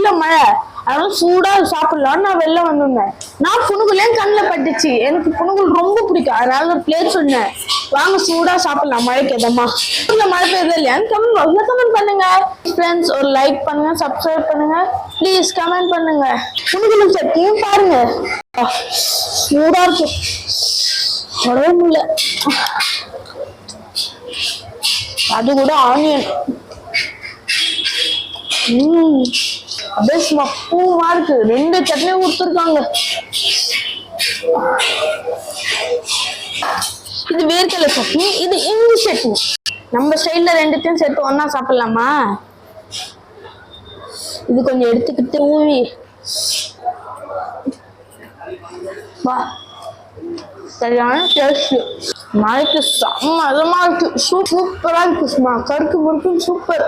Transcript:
வீட்டுல மழை, அதனால சூடா சாப்பிடலாம்னு நான் வெளில வந்திருந்தேன். நான் புனுகுலேயும் கண்ணில் பட்டுச்சு. எனக்கு புனுகுல் ரொம்ப பிடிக்கும், அதனால ஒரு பிளேட் சொன்னேன், வாங்க சூடா சாப்பிடலாம் மழைக்கு எதமா. மழை பெய்யுது இல்லையான்னு கமெண்ட் பண்ணுங்க ஃப்ரெண்ட்ஸ். ஒரு லைக் பண்ணுங்க, சப்ஸ்கிரைப் பண்ணுங்க ப்ளீஸ், கமெண்ட் பண்ணுங்க. புனுகுல் சட்னியும் பாருங்க, சூடா இருக்கு, தொடவே முடியல. அது கூட ஆனியன் அப்படியே சும்மா பூவா இருக்கு. 2 சட்னியும் கொடுத்துருக்காங்க. இது வேர்க்கடலை சட்னி, இது இஞ்சி சட்னி. நம்ம ஸ்டைல்ல 2த்தையும் சேர்த்து ஒன்னா சாப்பிடலாமா? இது கொஞ்சம் எடுத்துக்கிட்டு ஊவி வா, சரியான டேஸ்ட். மழைக்கு செம்ம இதமா இருக்கு, சூப்பரா இருக்கு, கருக்கு முறுக்கு சூப்பர்.